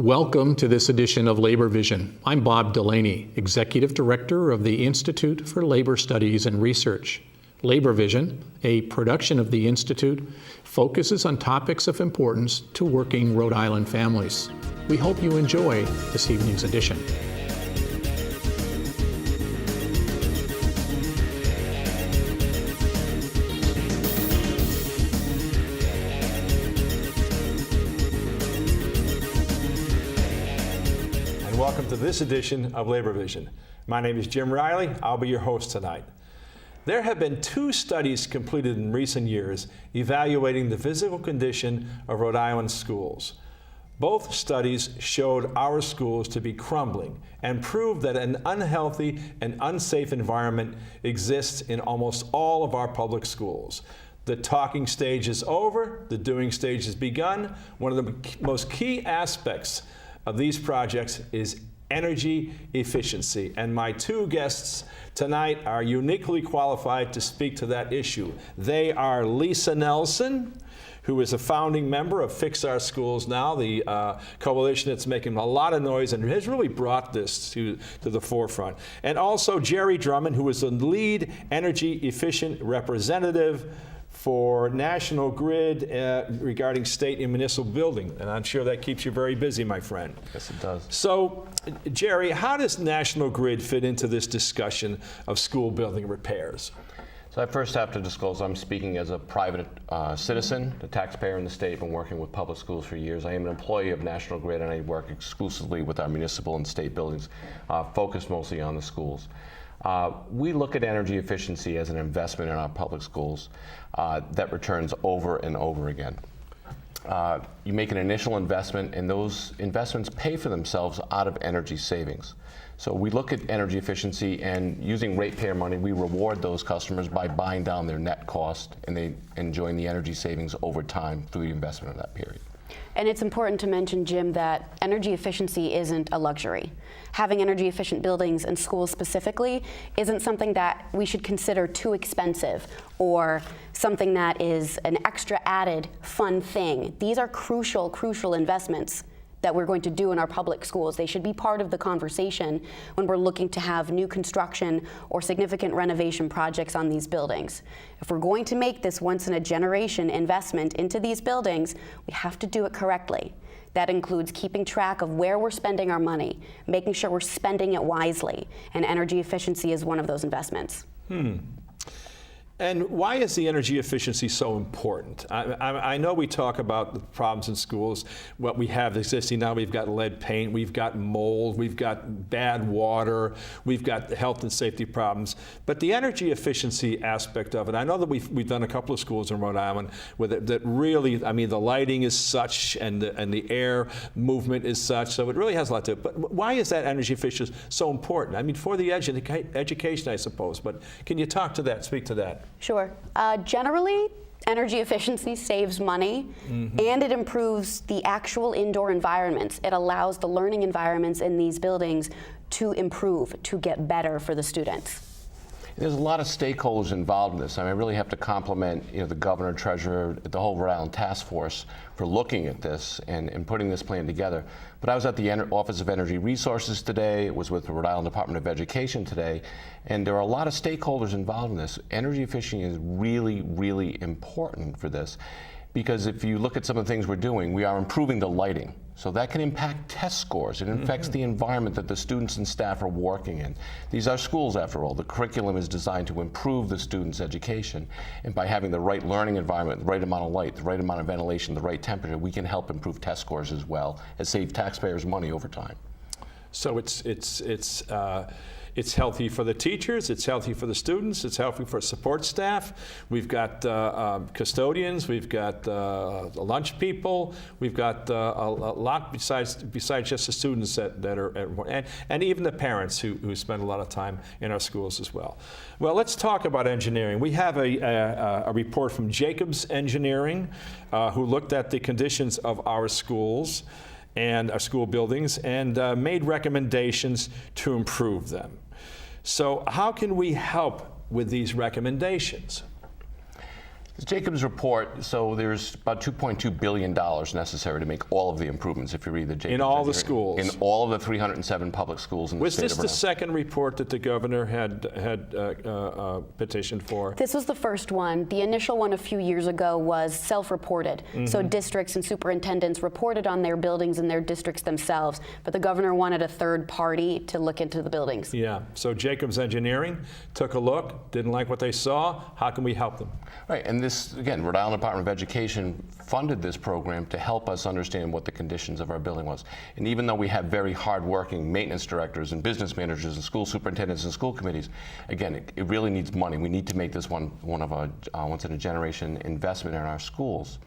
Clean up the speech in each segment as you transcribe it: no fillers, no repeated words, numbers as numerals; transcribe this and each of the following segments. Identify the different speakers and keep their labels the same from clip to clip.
Speaker 1: Welcome to this edition of Labor Vision. I'm Bob Delaney, Executive Director of the Institute for Labor Studies and Research. Labor Vision, a production of the Institute, focuses on topics of importance to working Rhode Island families. We hope you enjoy this evening's edition.
Speaker 2: Welcome to this edition of Labor Vision. My name is Jim Riley. I'll be your host tonight. There have been 2 studies completed in recent years evaluating the physical condition of Rhode Island schools. Both studies showed our schools to be crumbling and proved that an unhealthy and unsafe environment exists in almost all of our public schools. The talking stage is over, the doing stage has begun. One of the most key aspects of these projects is energy efficiency, and my 2 guests tonight are uniquely qualified to speak to that issue. They are Lisa Nelson, who is a founding member of Fix Our Schools Now, the coalition that's making a lot of noise and has really brought this to the forefront. And also Jerry Drummond, who is the lead energy efficient representative for National Grid regarding state and municipal building. And I'm sure that keeps you very busy, my friend.
Speaker 3: Yes, it does. So,
Speaker 2: Jerry, how does National Grid fit into this discussion of school building repairs?
Speaker 3: So I first have to disclose I'm speaking as a private citizen, a taxpayer in the state. I've been working with public schools for years. I am an employee of National Grid, and I work exclusively with our municipal and state buildings, focused mostly on the schools. We look at energy efficiency as an investment in our public schools that returns over and over again. You make an initial investment, and those investments pay for themselves out of energy savings. So we look at energy efficiency, and using ratepayer money, we reward those customers by buying down their net cost, and they enjoying the energy savings over time through the investment of that period.
Speaker 4: And it's important to mention, Jim, that energy efficiency isn't a luxury. Having energy efficient buildings and schools specifically isn't something that we should consider too expensive or something that is an extra added fun thing. These are crucial investments that we're going to do in our public schools. They should be part of the conversation when we're looking to have new construction or significant renovation projects on these buildings. If we're going to make this once in a generation investment into these buildings, we have to do it correctly. That includes keeping track of where we're spending our money, making sure we're spending it wisely, and energy efficiency is one of those investments.
Speaker 2: And why is the energy efficiency so important? I know we talk about the problems in schools, what we have existing now. We've got lead paint, we've got mold, we've got bad water, we've got health and safety problems. But the energy efficiency aspect of it, I know that we've done a couple of schools in Rhode Island with it that really, I mean, the lighting is such and the air movement is such, so it really has a lot to it. But why is that energy efficiency so important? I mean, for the education, I suppose, but can you speak to that?
Speaker 4: Sure. Generally, energy efficiency saves money, and it improves the actual indoor environments. It allows the learning environments in these buildings to improve, to get better for the students.
Speaker 3: There's a lot of stakeholders involved in this. I mean, I really have to compliment the governor, treasurer, the whole Rhode Island task force for looking at this and putting this plan together. But I was at the Office of Energy Resources today. It was with the Rhode Island Department of Education today. And there are a lot of stakeholders involved in this. Energy efficiency is really important for this, because if you look at some of the things we're doing, we are improving the lighting. So that can impact test scores. It affects the environment that the students and staff are working in. These are schools, after all. The curriculum is designed to improve the students' education. And by having the right learning environment, the right amount of light, the right amount of ventilation, the right temperature, we can help improve test scores as well as save taxpayers money over time.
Speaker 2: So it's healthy for the teachers, it's healthy for the students, it's healthy for support staff. We've got custodians, we've got lunch people, we've got a lot besides just the students that are, and even the parents who spend a lot of time in our schools as well. Well, let's talk about engineering. We have a report from Jacobs Engineering who looked at the conditions of our schools and our school buildings and made recommendations to improve them. So how can we help with these recommendations?
Speaker 3: The Jacobs report, so there's about $2.2 billion necessary to make all of the improvements, if you read the Jacobs.
Speaker 2: In all the
Speaker 3: engineering-
Speaker 2: schools?
Speaker 3: In all of the 307 public schools in the
Speaker 2: Was
Speaker 3: state
Speaker 2: this
Speaker 3: of
Speaker 2: the
Speaker 3: Rhode.
Speaker 2: second report that the governor had petitioned for?
Speaker 4: This was the first one. The initial one a few years ago was self-reported. So districts and superintendents reported on their buildings in their districts themselves, but the governor wanted a third party to look into the buildings.
Speaker 2: Yeah, so Jacobs Engineering took a look, didn't like what they saw. How can we help them?
Speaker 3: Right, and this, again, Rhode Island Department of Education funded this program to help us understand what the conditions of our building was. And even though we have very hardworking maintenance directors and business managers and school superintendents and school committees, again, it really needs money. We need to make this one of a once-in-a-generation investment in our schools.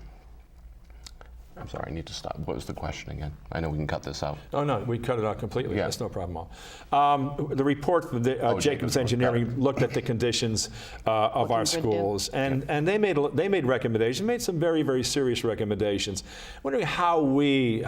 Speaker 3: I'm sorry, I need to stop. What was the question again? I know we can cut this out.
Speaker 2: Oh, no, we cut it out completely.
Speaker 3: Yeah.
Speaker 2: That's no problem at all. The report from the, Jacobs Engineering looked at the conditions of our schools, and they made recommendations, made some very, very serious recommendations. Wondering how we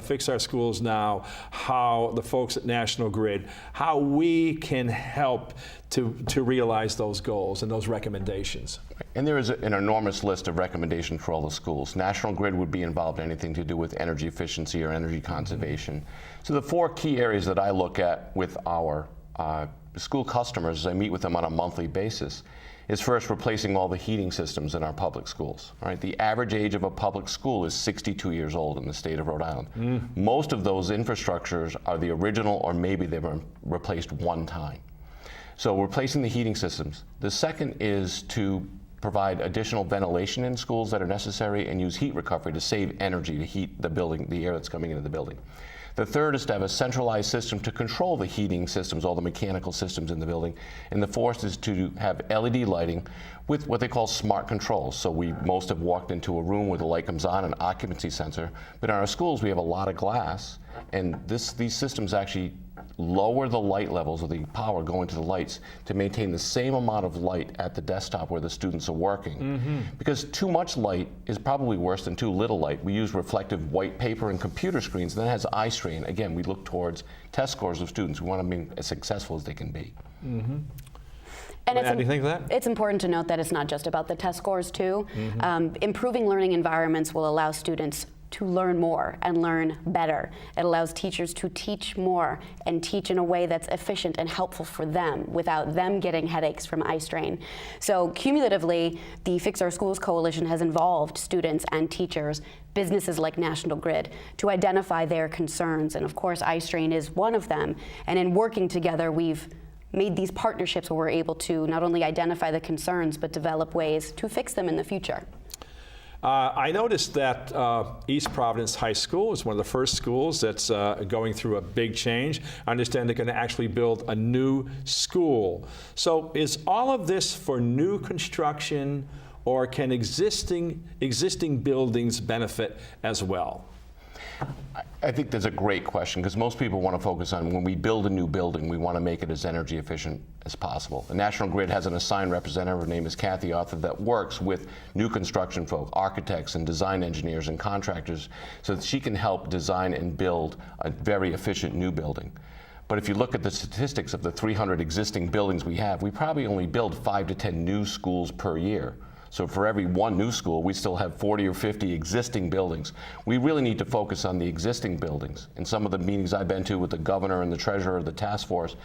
Speaker 2: fix our schools now, how the folks at National Grid, how we can help to realize those goals and those recommendations.
Speaker 3: And there is an enormous list of recommendations for all the schools. National Grid would be involved in anything to do with energy efficiency or energy conservation. So the four key areas that I look at with our school customers as I meet with them on a monthly basis is first replacing all the heating systems in our public schools. All right, the average age of a public school is 62 years old in the state of Rhode Island. Most of those infrastructures are the original, or maybe they were replaced one time. So replacing the heating systems. The second is to provide additional ventilation in schools that are necessary and use heat recovery to save energy to heat the building, the air that's coming into the building. The third is to have a centralized system to control the heating systems, all the mechanical systems in the building. And the fourth is to have LED lighting with what they call smart controls. So we most have walked into a room where the light comes on, an occupancy sensor. But in our schools, we have a lot of glass, and these systems actually lower the light levels of the power going to the lights to maintain the same amount of light at the desktop where the students are working. Because too much light is probably worse than too little light. We use reflective white paper and computer screens, and that has eye strain. Again, we look towards test scores of students. We want to be as successful as they can be.
Speaker 4: And
Speaker 2: Add anything to that?
Speaker 4: It's important to note that it's not just about the test scores too. Improving learning environments will allow students to learn more and learn better. It allows teachers to teach more and teach in a way that's efficient and helpful for them without them getting headaches from eye strain. So cumulatively, the Fix Our Schools Coalition has involved students and teachers, businesses like National Grid, to identify their concerns. And of course, eye strain is one of them. And in working together, we've made these partnerships where we're able to not only identify the concerns, but develop ways to fix them in the future.
Speaker 2: I noticed that East Providence High School is one of the first schools that's going through a big change. I understand they're going to actually build a new school. So is all of this for new construction, or can existing buildings benefit as well?
Speaker 3: I think that's a great question, because most people want to focus on when we build a new building, we want to make it as energy efficient as possible. The National Grid has an assigned representative, her name is Kathy Arthur, that works with new construction folk, architects and design engineers and contractors, so that she can help design and build a very efficient new building. But if you look at the statistics of the 300 existing buildings we have, we probably only build 5 to 10 new schools per year. So for every one new school, we still have 40 or 50 existing buildings. We really need to focus on the existing buildings. In some of the meetings I've been to with the governor and the treasurer of the task force,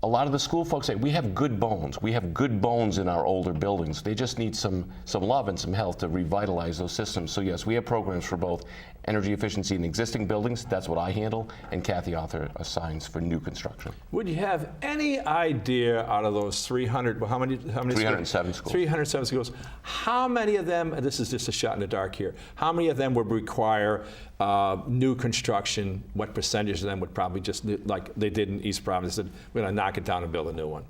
Speaker 3: a lot of the school folks say, we have good bones. We have good bones in our older buildings. They just need some love and some help to revitalize those systems. So yes, we have programs for both energy efficiency in existing buildings, that's what I handle, and Kathy Arthur assigns for new construction.
Speaker 2: Would you have any idea out of those 300, well, how many
Speaker 3: 307 schools.
Speaker 2: 307 schools. How many of them, and this is just a shot in the dark here, how many of them would require new construction? What percentage of them would probably just, like they did in East Providence, said, we're going to knock it down and build a new one?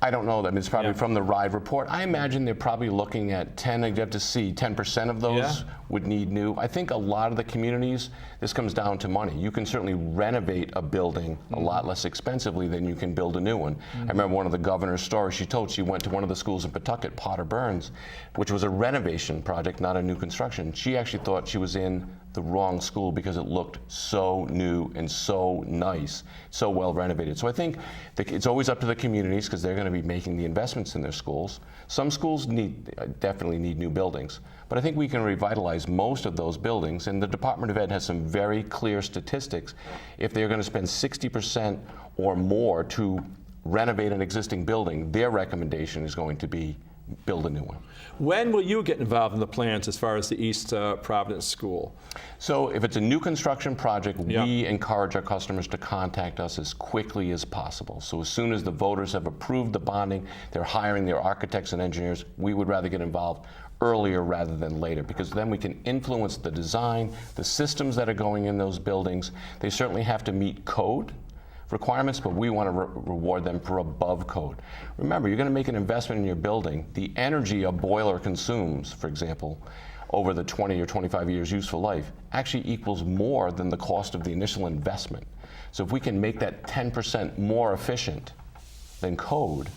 Speaker 3: I don't know them. It's probably from the RIDE report. I imagine they're probably looking at 10, you'd have to see, 10% of those would need new. I think a lot of the communities, this comes down to money. You can certainly renovate a building a lot less expensively than you can build a new one. I remember one of the governor's stories she told. She went to one of the schools in Pawtucket, Potter Burns, which was a renovation project, not a new construction. She actually thought she was in the wrong school because it looked so new and so nice, so well renovated. So I think it's always up to the communities because they're going to be making the investments in their schools. Some schools definitely need new buildings, but I think we can revitalize most of those buildings, and the Department of Ed has some very clear statistics. If they're going to spend 60% or more to renovate an existing building, their recommendation is going to be build a new one.
Speaker 2: When will you get involved in the plans as far as the East Providence School?
Speaker 3: So if it's a new construction project, we encourage our customers to contact us as quickly as possible. So as soon as the voters have approved the bonding, they're hiring their architects and engineers, we would rather get involved earlier rather than later, because then we can influence the design, the systems that are going in those buildings. They certainly have to meet code requirements, but we want to reward them for above code. Remember, you're going to make an investment in your building. The energy a boiler consumes, for example, over the 20 or 25 years useful life, actually equals more than the cost of the initial investment. So if we can make that 10% more efficient than code,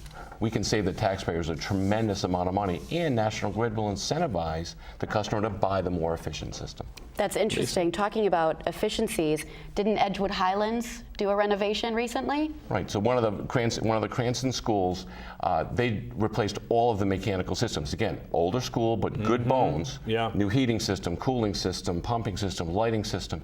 Speaker 3: we can save the taxpayers a tremendous amount of money, and National Grid will incentivize the customer to buy the more efficient system.
Speaker 4: That's interesting. Talking about efficiencies, didn't Edgewood Highlands do a renovation recently?
Speaker 3: Right. So one of the Cranston schools, they replaced all of the mechanical systems. Again, older school, but good bones.
Speaker 2: Yeah.
Speaker 3: New heating system, cooling system, pumping system, lighting system.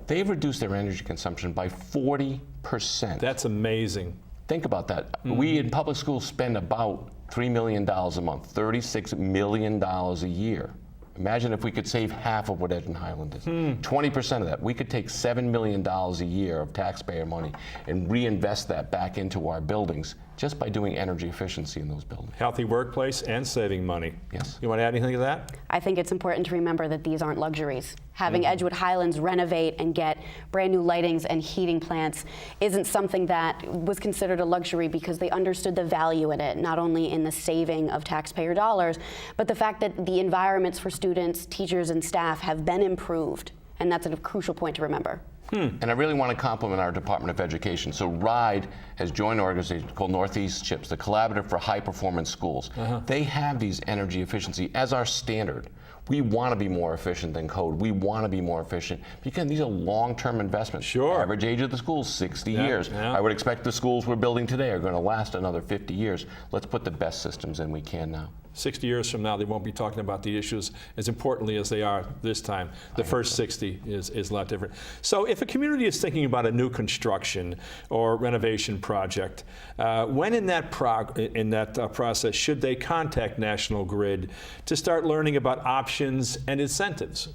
Speaker 3: They've reduced their energy consumption by 40%.
Speaker 2: That's amazing.
Speaker 3: Think about that. We in public schools spend about $3 million a month, $36 million a year. Imagine if we could save half of what Edgewood Highland is. 20% of that. We could take $7 million a year of taxpayer money and reinvest that back into our buildings just by doing energy efficiency in those buildings.
Speaker 2: Healthy workplace and saving money.
Speaker 3: Yes.
Speaker 2: You want to add anything to that?
Speaker 4: I think it's important to remember that these aren't luxuries. Having Edgewood Highlands renovate and get brand new lightings and heating plants isn't something that was considered a luxury because they understood the value in it, not only in the saving of taxpayer dollars, but the fact that the environments for students, teachers, and staff have been improved. And that's a crucial point to remember.
Speaker 3: And I really want to compliment our Department of Education. So Rhode has joined an organization called Northeast CHIPS, the Collaborative for High Performance Schools. They have these energy efficiency as our standard. We want to be more efficient than code. We want to be more efficient because these are long-term investments.
Speaker 2: Sure.
Speaker 3: Average age of the school is 60 years.
Speaker 2: Yeah.
Speaker 3: I would expect the schools we're building today are going to last another 50 years. Let's put the best systems in we can now.
Speaker 2: 60 years from now, they won't be talking about the issues as importantly as they are this time. The first 60 is a lot different. So if a community is thinking about a new construction or renovation project, when in that process should they contact National Grid to start learning about options and incentives?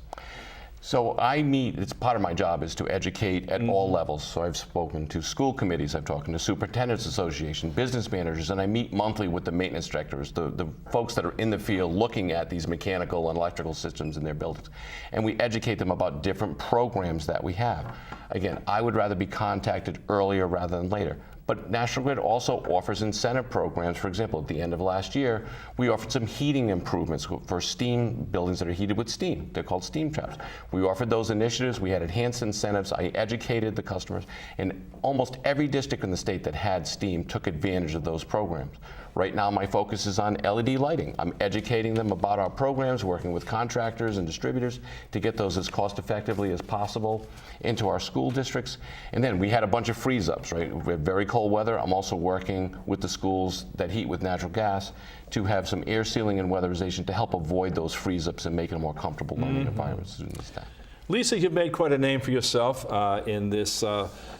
Speaker 3: So it's part of my job is to educate at all levels. So I've spoken to school committees, I've talked to Superintendents Association, business managers, and I meet monthly with the maintenance directors, the folks that are in the field looking at these mechanical and electrical systems in their buildings. And we educate them about different programs that we have. Again, I would rather be contacted earlier rather than later. But National Grid also offers incentive programs. For example, at the end of last year, we offered some heating improvements for steam buildings that are heated with steam. They're called steam traps. We offered those initiatives. We had enhanced incentives. I educated the customers. And almost every district in the state that had steam took advantage of those programs. Right now, my focus is on LED lighting. I'm educating them about our programs, working with contractors and distributors to get those as cost effectively as possible into our school districts. And then we had a bunch of freeze-ups, right? We had very cold weather. I'm also working with the schools that heat with natural gas to have some air sealing and weatherization to help avoid those freeze-ups and make it a more comfortable learning environment for students and staff.
Speaker 2: Lisa, you've made quite a name for yourself in this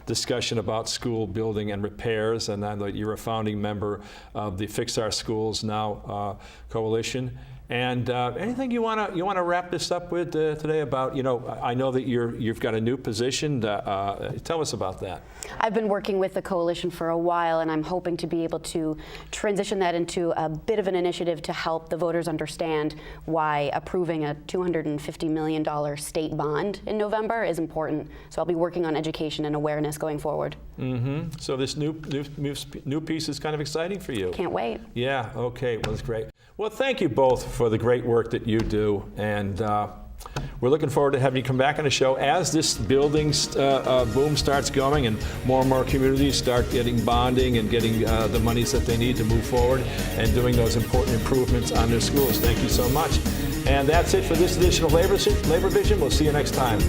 Speaker 2: discussion about school building and repairs, and I know you're a founding member of the Fix Our Schools Now coalition. And anything you want to wrap this up with today about, I know that you've got a new position. Tell us about that.
Speaker 4: I've been working with the coalition for a while, and I'm hoping to be able to transition that into a bit of an initiative to help the voters understand why approving a $250 million state bond in November is important. So I'll be working on education and awareness going forward.
Speaker 2: So this new piece is kind of exciting for you.
Speaker 4: Can't wait.
Speaker 2: Yeah, okay, well, that's great. Well, thank you both for the great work that you do, and We're looking forward to having you come back on the show as this building boom starts going and more communities start getting bonding and getting the monies that they need to move forward and doing those important improvements on their schools. Thank you so much. And that's it for this edition of Labor Vision. We'll see you next time.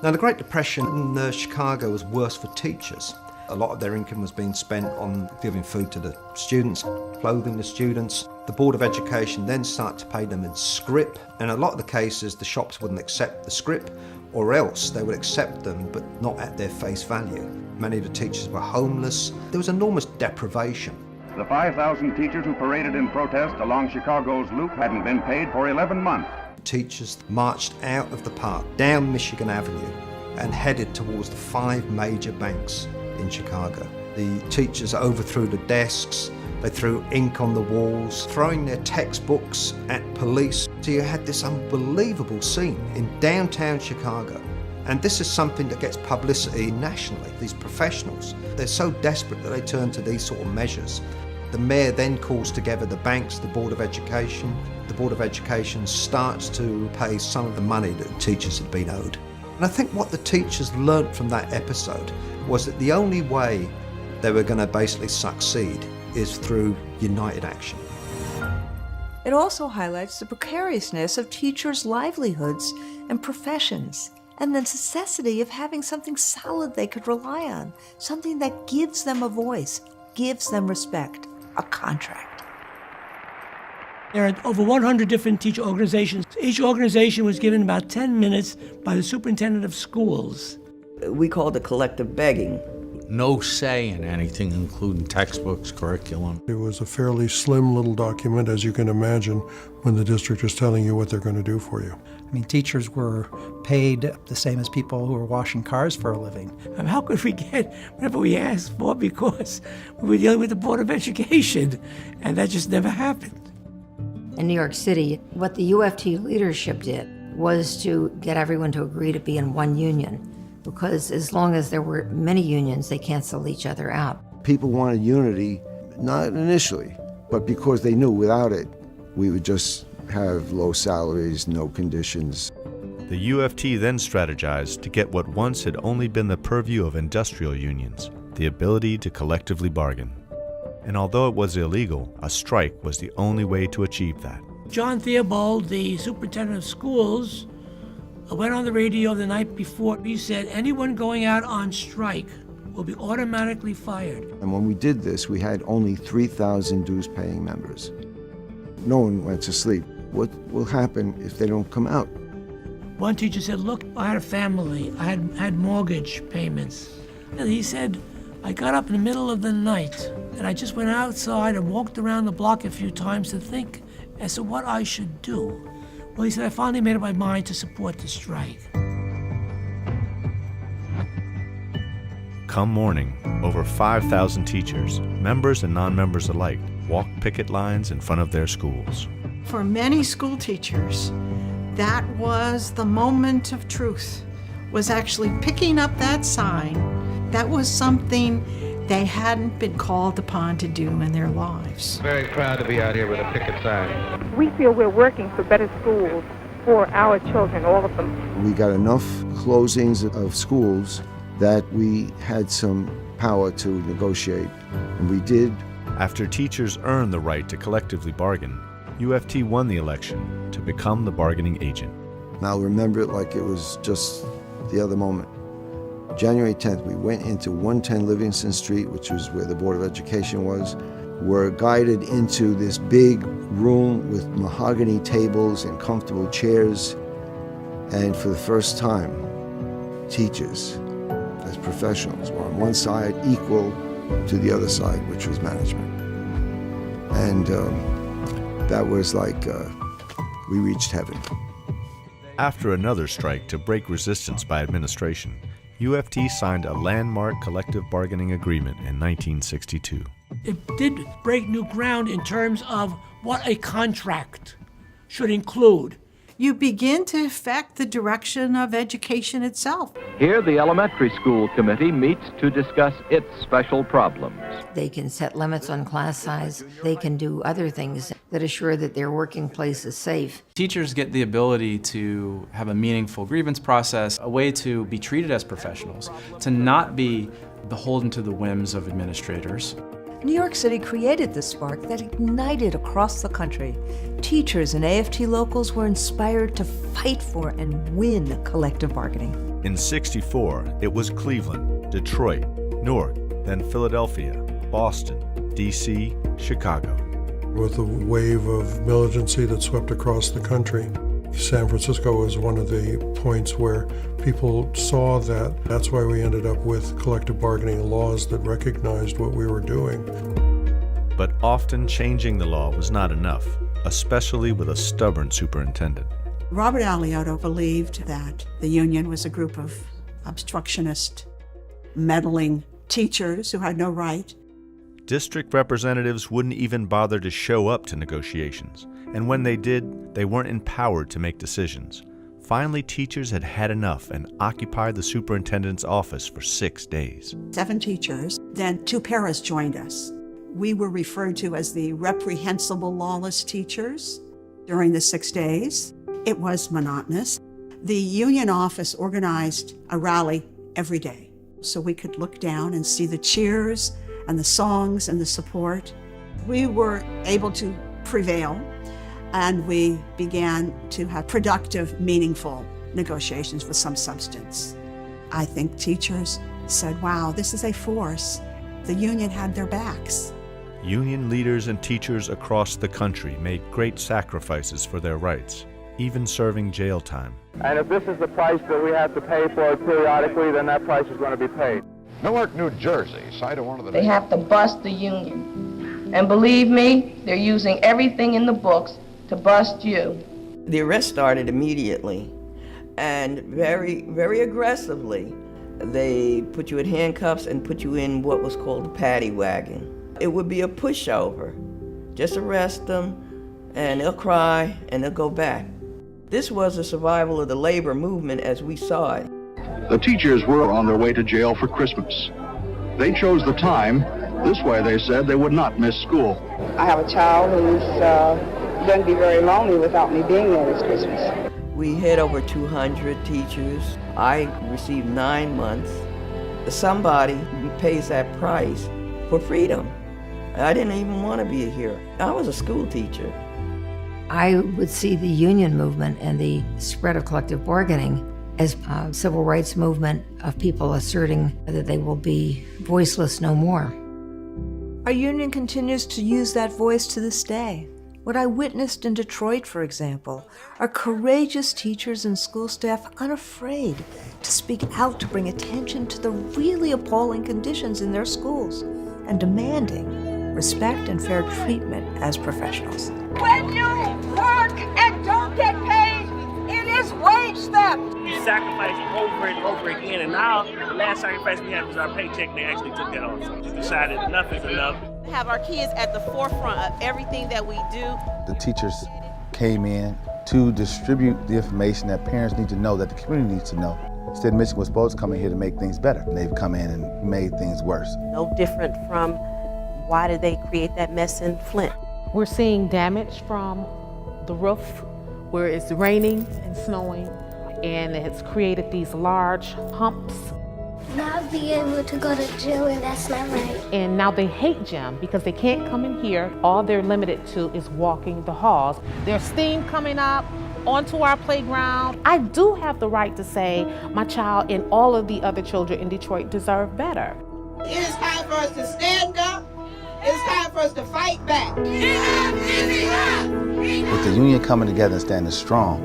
Speaker 5: Now, the Great Depression in Chicago was worse for teachers. A lot of their income was being spent on giving food to the students, clothing the students. The Board of Education then started to pay them in scrip. In a lot of the cases, the shops wouldn't accept the scrip, or else they would accept them, but not at their face value. Many of the teachers were homeless. There was enormous deprivation.
Speaker 6: The 5,000 teachers who paraded in protest along Chicago's Loop hadn't been paid for 11 months.
Speaker 5: Teachers marched out of the park, down Michigan Avenue, and headed towards the 5 major banks in Chicago. The teachers overthrew the desks, they threw ink on the walls, throwing their textbooks at police. So you had this unbelievable scene in downtown Chicago. And this is something that gets publicity nationally. These professionals, they're so desperate that they turn to these sort of measures. The mayor then calls together the banks, the Board of Education. The Board of Education starts to pay some of the money that teachers had been owed. And I think what the teachers learnt from that episode was that the only way they were going to basically succeed is through united action.
Speaker 7: It also highlights the precariousness of teachers' livelihoods and professions, and the necessity of having something solid they could rely on, something that gives them a voice, gives them respect, a contract.
Speaker 8: There are over 100 different teacher organizations. Each organization was given about 10 minutes by the superintendent of schools.
Speaker 9: We called it collective begging.
Speaker 10: No say in anything, including textbooks, curriculum.
Speaker 11: It was a fairly slim little document, as you can imagine, when the district is telling you what they're going to do for you.
Speaker 12: I mean, teachers were paid the same as people who were washing cars for a living.
Speaker 8: How could we get whatever we asked for because we were dealing with the Board of Education, and that just never happened.
Speaker 13: In New York City, what the UFT leadership did was to get everyone to agree to be in one union, because as long as there were many unions, they canceled each other out.
Speaker 14: People wanted unity, not initially, but because they knew without it, we would just have low salaries, no conditions.
Speaker 15: The UFT then strategized to get what once had only been the purview of industrial unions, the ability to collectively bargain. And although it was illegal, a strike was the only way to achieve that.
Speaker 8: John Theobald, the superintendent of schools, went on the radio the night before. He said, anyone going out on strike will be automatically fired.
Speaker 14: And when we did this, we had only 3,000 dues-paying members. No one went to sleep. What will happen if they don't come out?
Speaker 8: One teacher said, look, I had a family. I had mortgage payments. And he said, I got up in the middle of the night and I just went outside and walked around the block a few times to think as to what I should do. Well, he said, I finally made up my mind to support the strike.
Speaker 15: Come morning, over 5,000 teachers, members and non-members alike, walked picket lines in front of their schools.
Speaker 16: For many school teachers, that was the moment of truth, was actually picking up that sign. That was something they hadn't been called upon to do in their lives.
Speaker 17: Very proud to be out here with a picket sign.
Speaker 18: We feel we're working for better schools for our children, all of them.
Speaker 14: We got enough closings of schools that we had some power to negotiate, and we did.
Speaker 15: After teachers earned the right to collectively bargain, UFT won the election to become the bargaining agent.
Speaker 14: I'll remember it like it was just the other moment. January 10th, we went into 110 Livingston Street, which was where the Board of Education was. We're guided into this big room with mahogany tables and comfortable chairs. And for the first time, teachers, as professionals, were on one side equal to the other side, which was management. And that was like we reached heaven.
Speaker 15: After another strike to break resistance by administration, UFT signed a landmark collective bargaining agreement in 1962.
Speaker 8: It did break new ground in terms of what a contract should include.
Speaker 16: you begin to affect the direction of education itself.
Speaker 17: Here, the elementary school committee meets to discuss its special problems.
Speaker 13: They can set limits on class size. They can do other things that assure that their working place is safe.
Speaker 19: Teachers get the ability to have a meaningful grievance process, a way to be treated as professionals, to not be beholden to the whims of administrators.
Speaker 7: New York City created the spark that ignited across the country. Teachers and AFT locals were inspired to fight for and win collective bargaining.
Speaker 15: In '64, it was Cleveland, Detroit, Newark, then Philadelphia, Boston, D.C., Chicago.
Speaker 11: With a wave of militancy that swept across the country, San Francisco was one of the points where people saw that. That's why we ended up with collective bargaining laws that recognized what we were doing.
Speaker 15: But often changing the law was not enough, especially with a stubborn superintendent.
Speaker 16: Robert Alioto believed that the union was a group of obstructionist, meddling teachers who had no right.
Speaker 15: District representatives wouldn't even bother to show up to negotiations, and when they did, they weren't empowered to make decisions. Finally, teachers had had enough and occupied the superintendent's office for 6 days.
Speaker 16: 7 teachers, then 2 paras joined us. We were referred to as the reprehensible lawless teachers during the 6 days. It was monotonous. The union office organized a rally every day, so we could look down and see the cheers and the songs and the support. We were able to prevail, and we began to have productive, meaningful negotiations with some substance. I think teachers said, wow, this is a force. The union had their backs.
Speaker 15: Union leaders and teachers across the country made great sacrifices for their rights, even serving jail time.
Speaker 17: And if this is the price that we have to pay for it periodically, then that price is going to be paid.
Speaker 20: Newark, New Jersey, site of one of the...
Speaker 21: They have to bust the union. And believe me, they're using everything in the books to bust you.
Speaker 9: The arrest started immediately, and very, very aggressively. They put you in handcuffs and put you in what was called a paddy wagon. It would be a pushover. Just arrest them, and they'll cry, and they'll go back. This was a survival of the labor movement as we saw it.
Speaker 20: The teachers were on their way to jail for Christmas. They chose the time. This way, they said, they would not miss school.
Speaker 18: I have a child who's going to be very lonely without me being there this Christmas.
Speaker 9: We had over 200 teachers. I received 9 months. Somebody pays that price for freedom. I didn't even want to be here. I was a school teacher.
Speaker 13: I would see the union movement and the spread of collective bargaining as a civil rights movement of people asserting that they will be voiceless no more.
Speaker 7: Our union continues to use that voice to this day. What I witnessed in Detroit, for example, are courageous teachers and school staff unafraid to speak out to bring attention to the really appalling conditions in their schools and demanding respect and fair treatment as professionals.
Speaker 22: When you work and don't get paid, it is wage theft.
Speaker 23: We sacrificed over and over again, and now the last sacrifice we had was our paycheck, and they actually took that off. So we decided enough is enough.
Speaker 24: Have our kids at the forefront of everything that we do.
Speaker 25: The teachers came in to distribute the information that parents need to know, that the community needs to know. State of Michigan was supposed to come in here to make things better. They've come in and made things worse.
Speaker 26: No different from why did they create that mess in Flint?
Speaker 27: We're seeing damage from the roof where it's raining and snowing, and it's created these large humps.
Speaker 28: Not be able to go to gym, and that's not right.
Speaker 27: And now they hate gym because they can't come in here. All they're limited to is walking the halls. There's steam coming up onto our playground. I do have the right to say my child and all of the other children in Detroit deserve better.
Speaker 22: It is time for us to stand up. It's time for us to fight back.
Speaker 25: With the union coming together and standing strong,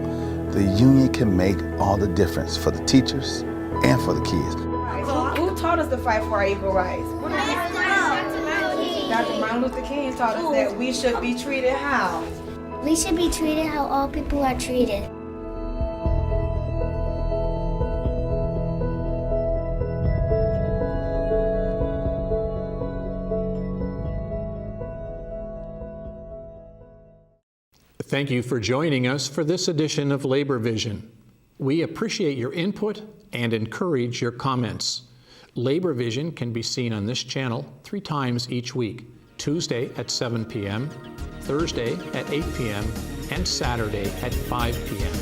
Speaker 25: the union can make all the difference for the teachers and for the kids.
Speaker 22: Who taught us to fight for our equal rights? Dr. Martin Luther King taught us that we should be treated how?
Speaker 28: We should be treated how all people are treated.
Speaker 1: Thank you for joining us for this edition of Labor Vision. We appreciate your input and encourage your comments. Labor Vision can be seen on this channel 3 times each week: Tuesday at 7 p.m., Thursday at 8 p.m., and Saturday at 5 p.m.